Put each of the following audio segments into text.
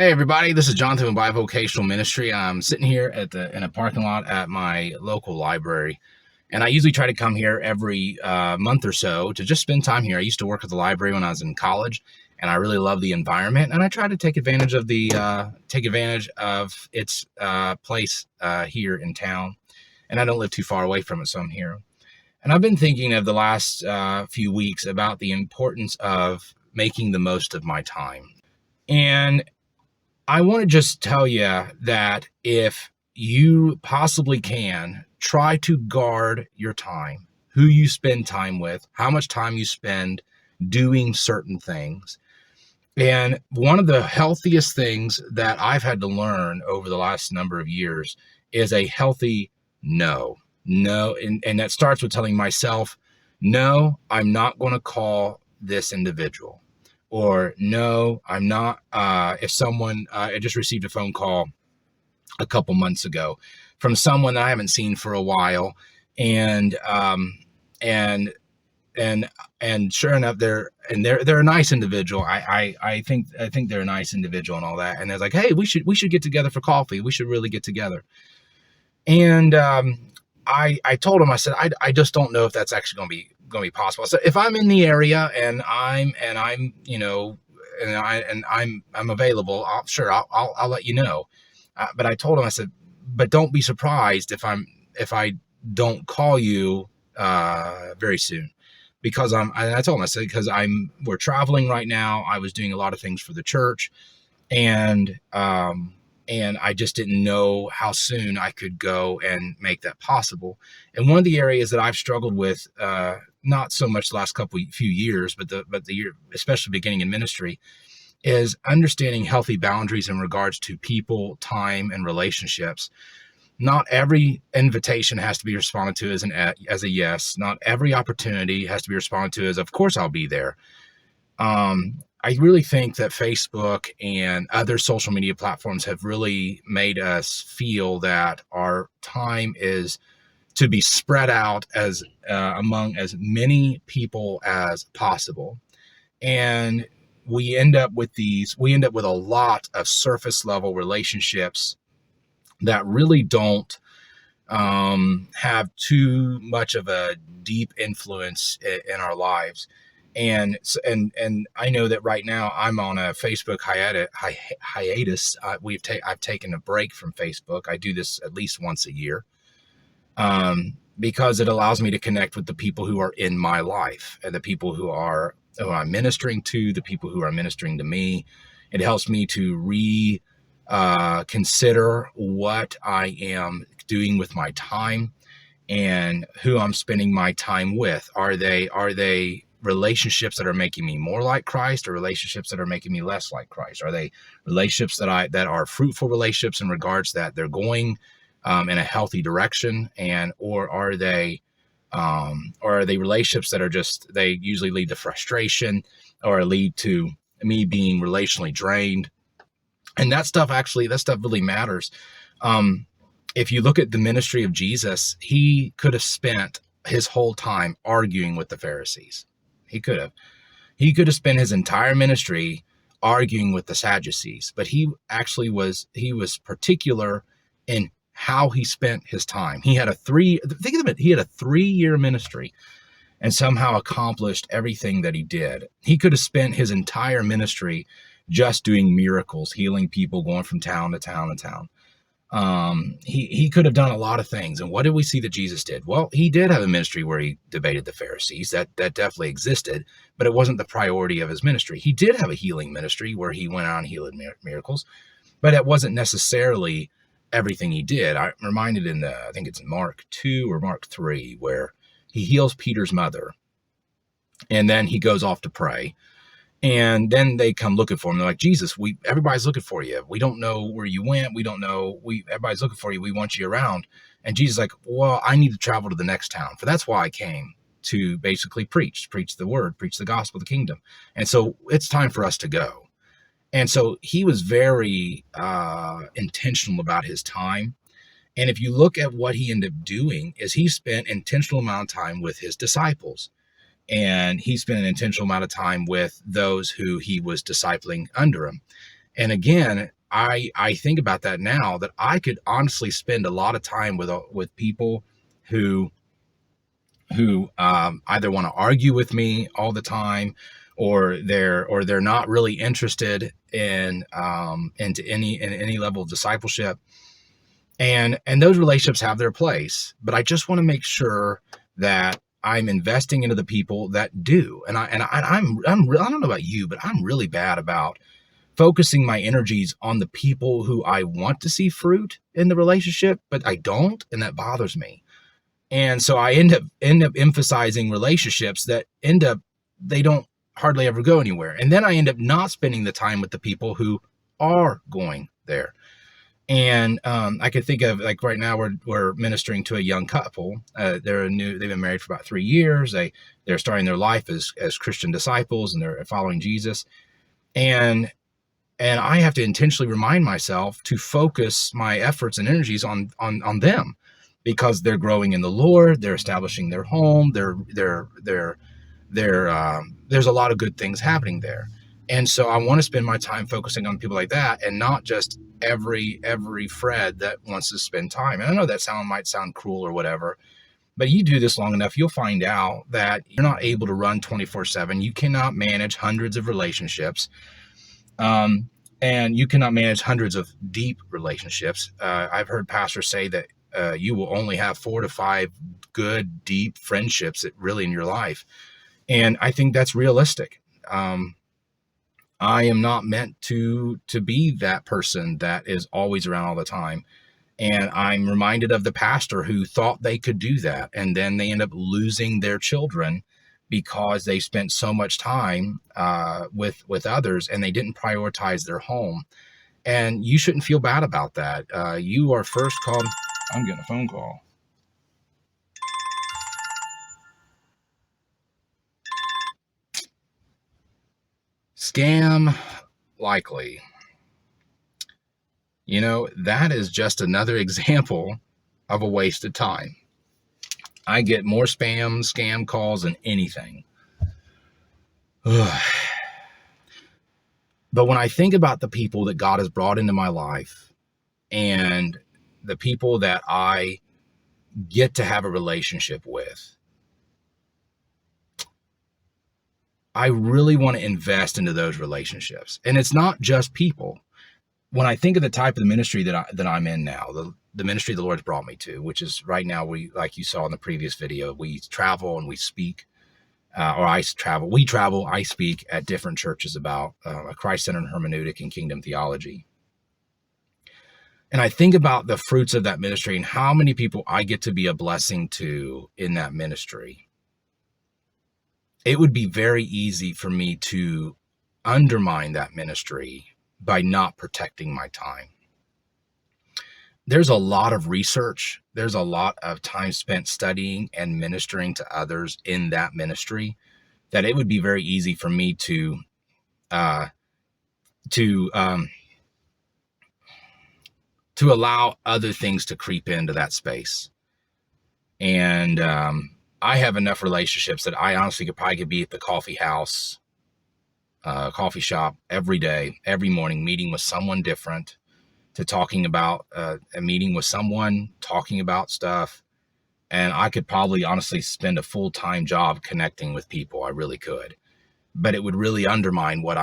Hey everybody, this is Jonathan with Bi-vocational Ministry. I'm sitting here in a parking lot at my local library, and I usually try to come here every month or so to just spend time here. I used to work at the library when I was in college, and I really love the environment, and I try to take advantage of its place here in town. And I don't live too far away from it, so I'm here. And I've been thinking of the last few weeks about the importance of making the most of my time. And I want to just tell you that if you possibly can, try to guard your time, who you spend time with, how much time you spend doing certain things. And one of the healthiest things that I've had to learn over the last number of years is a healthy no. No. And that starts with telling myself, no, I'm not going to call this individual. Or no, I'm not. If someone, I just received a phone call a couple months ago from someone that I haven't seen for a while, and and and sure enough, they're a nice individual. I think they're a nice individual and all that. And they're like, hey, we should get together for coffee. We should really get together. And I told him, I said, I just don't know if that's actually going to be possible. So if I'm in the area and I'm I'm available, I'll let you know. But I told him, I said, but don't be surprised if I don't call you very soon, because I told him, I said, because we're traveling right now. I was doing a lot of things for the church, and I just didn't know how soon I could go and make that possible. And one of the areas that I've struggled with, not so much the last few years, but the year, especially beginning in ministry, is understanding healthy boundaries in regards to people, time, and relationships. Not every invitation has to be responded to as a yes. Not every opportunity has to be responded to as, of course, I'll be there. I really think that Facebook and other social media platforms have really made us feel that our time is to be spread out as among as many people as possible. And we end up with a lot of surface level relationships that really don't have too much of a deep influence in our lives. And I know that right now I'm on a Facebook hiatus. I've taken a break from Facebook. I do this at least once a year, because it allows me to connect with the people who are in my life and the people who I'm ministering to, the people who are ministering to me. It helps me to consider what I am doing with my time and who I'm spending my time with. Are they relationships that are making me more like Christ, or relationships that are making me less like Christ? Are they relationships that are fruitful relationships in regards that they're going in a healthy direction, or are they relationships that are just, they usually lead to frustration or lead to me being relationally drained? And that stuff really matters. If you look at the ministry of Jesus, he could have spent his whole time arguing with the Pharisees. He could have spent his entire ministry arguing with the Sadducees, but he was particular in how he spent his time. Think of it, he had a 3-year ministry and somehow accomplished everything that he did. He could have spent his entire ministry just doing miracles, healing people, going from town to town to town. He could have done a lot of things. And what did we see that Jesus did? Well, he did have a ministry where he debated the Pharisees. That definitely existed, but it wasn't the priority of his ministry. He did have a healing ministry where he went out and healed miracles, but it wasn't necessarily everything he did. I'm reminded I think it's Mark 2 or Mark 3, where he heals Peter's mother, and then he goes off to pray. And then they come looking for him. They're like, Jesus, everybody's looking for you. We don't know where you went. We don't know. Everybody's looking for you. We want you around. And Jesus is like, well, I need to travel to the next town. For that's why I came, to basically preach the word, preach the gospel of the kingdom. And so it's time for us to go. And so he was very intentional about his time. And if you look at what he ended up doing, is he spent intentional amount of time with his disciples. And he spent an intentional amount of time with those who he was discipling under him. And again, I think about that now, that I could honestly spend a lot of time with people who either want to argue with me all the time, or they're not really interested in any level of discipleship. And those relationships have their place, but I just want to make sure that I'm investing into the people that do. I don't know about you, but I'm really bad about focusing my energies on the people who I want to see fruit in the relationship, but I don't, and that bothers me. And so I end up emphasizing relationships that they don't hardly ever go anywhere. And then I end up not spending the time with the people who are going there. And I could think of, like, right now we're ministering to a young couple. They've been married for about 3 years. They're starting their life as Christian disciples, and they're following Jesus. And I have to intentionally remind myself to focus my efforts and energies on them, because they're growing in the Lord, they're establishing their home, there's a lot of good things happening there. And so I want to spend my time focusing on people like that, and not just every Fred that wants to spend time. And I know that might sound cruel or whatever, but you do this long enough, you'll find out that you're not able to run 24/7. You cannot manage hundreds of relationships. And you cannot manage hundreds of deep relationships. I've heard pastors say that you will only have 4 to 5 good, deep friendships really in your life. And I think that's realistic. I am not meant to be that person that is always around all the time. And I'm reminded of the pastor who thought they could do that, and then they end up losing their children because they spent so much time with others, and they didn't prioritize their home. And you shouldn't feel bad about that. You are first called. I'm getting a phone call. Scam likely. That is just another example of a waste of time. I get more scam calls than anything. But when I think about the people that God has brought into my life, and the people that I get to have a relationship with, I really want to invest into those relationships. And it's not just people. When I think of the type of the ministry that I'm in now, the ministry the Lord's brought me to, which is right now, like you saw in the previous video, we travel and we speak, I speak at different churches about a Christ-centered hermeneutic and kingdom theology. And I think about the fruits of that ministry and how many people I get to be a blessing to in that ministry. It would be very easy for me to undermine that ministry by not protecting my time. There's a lot of research. There's a lot of time spent studying and ministering to others in that ministry, that it would be very easy for me to allow other things to creep into that space. And I have enough relationships that I honestly could be at the coffee shop every day, every morning, meeting with someone different, to talking about a meeting with someone, talking about stuff. And I could probably honestly spend a full-time job connecting with people. I really could. But it would really undermine what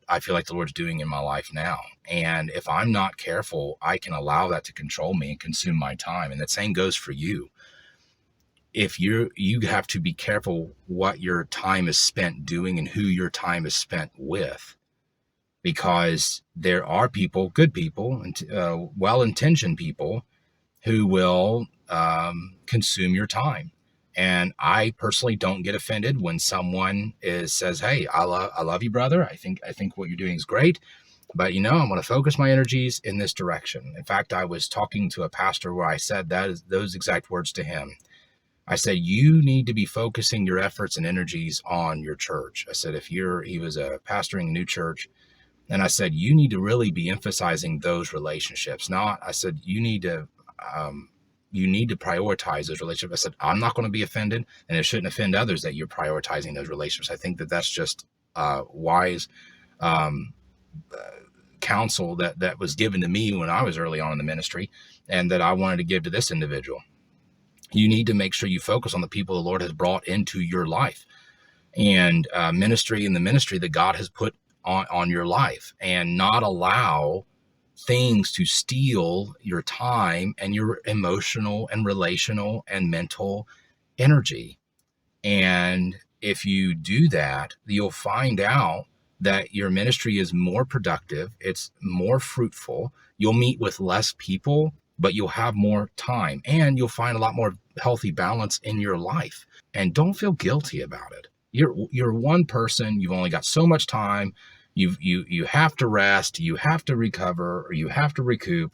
I feel like the Lord's doing in my life now. And if I'm not careful, I can allow that to control me and consume my time. And the same goes for you. If you have to be careful what your time is spent doing and who your time is spent with, because there are people, good people, and well-intentioned people, who will consume your time. And I personally don't get offended when someone says, "Hey, I love you, brother. I think what you're doing is great, but I want to focus my energies in this direction." In fact, I was talking to a pastor where I said those exact words to him. I said, "You need to be focusing your efforts and energies on your church." I said, he was pastoring a new church. And I said, you need to really be emphasizing those relationships. I said, you need to prioritize those relationships. I said, I'm not going to be offended, and it shouldn't offend others that you're prioritizing those relationships. I think that's just wise counsel that was given to me when I was early on in the ministry, and that I wanted to give to this individual. You need to make sure you focus on the people the Lord has brought into your life, and ministry in the ministry that God has put on your life, and not allow things to steal your time and your emotional and relational and mental energy. And if you do that, you'll find out that your ministry is more productive, it's more fruitful. You'll meet with less people, but you'll have more time, and you'll find a lot more healthy balance in your life. And don't feel guilty about it. You're one person, you've only got so much time. You have to rest, you have to recover, or you have to recoup,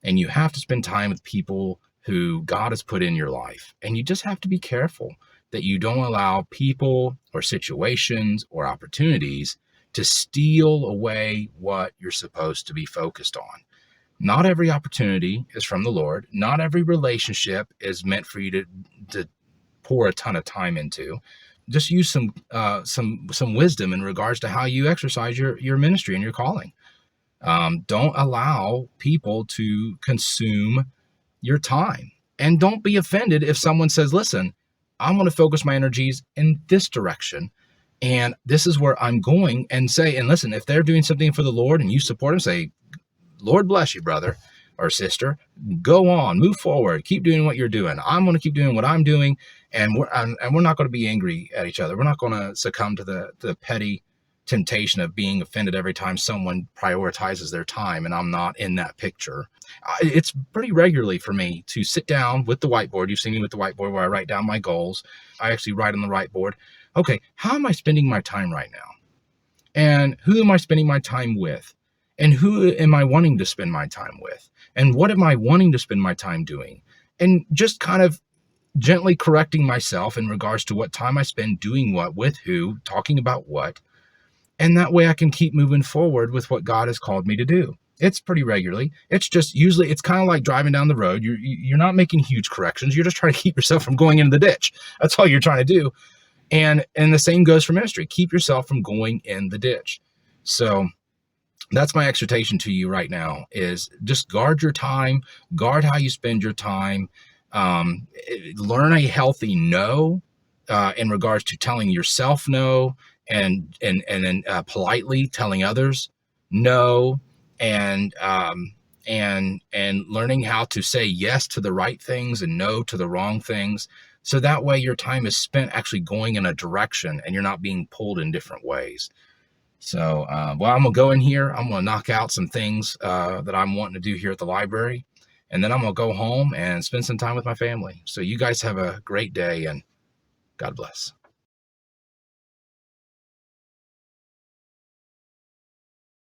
and you have to spend time with people who God has put in your life. And you just have to be careful that you don't allow people or situations or opportunities to steal away what you're supposed to be focused on. Not every opportunity is from the Lord. Not every relationship is meant for you to pour a ton of time into. Just use some wisdom in regards to how you exercise your ministry and your calling. Don't allow people to consume your time. And don't be offended if someone says, listen, I'm going to focus my energies in this direction, and this is where I'm going. And say, and listen, if they're doing something for the Lord and you support them, say, Lord bless you, brother or sister. Go on, move forward, keep doing what you're doing. I'm going to keep doing what I'm doing, and we're not going to be angry at each other. We're not going to succumb to the petty temptation of being offended every time someone prioritizes their time and I'm not in that picture. It's pretty regularly for me to sit down with the whiteboard. You've seen me with the whiteboard where I write down my goals. I actually write on the whiteboard, okay, how am I spending my time right now? And who am I spending my time with? And who am I wanting to spend my time with? And what am I wanting to spend my time doing? And just kind of gently correcting myself in regards to what time I spend doing what, with who, talking about what. And that way I can keep moving forward with what God has called me to do. It's pretty regularly. It's just usually, it's kind of like driving down the road. You're not making huge corrections. You're just trying to keep yourself from going into the ditch. That's all you're trying to do. And the same goes for ministry. Keep yourself from going in the ditch. So that's my exhortation to you right now, is just guard your time, guard how you spend your time, learn a healthy no in regards to telling yourself no, and then politely telling others no, and learning how to say yes to the right things and no to the wrong things. So that way your time is spent actually going in a direction and you're not being pulled in different ways. So, well, I'm going to go in here. I'm going to knock out some things that I'm wanting to do here at the library. And then I'm going to go home and spend some time with my family. So you guys have a great day, and God bless.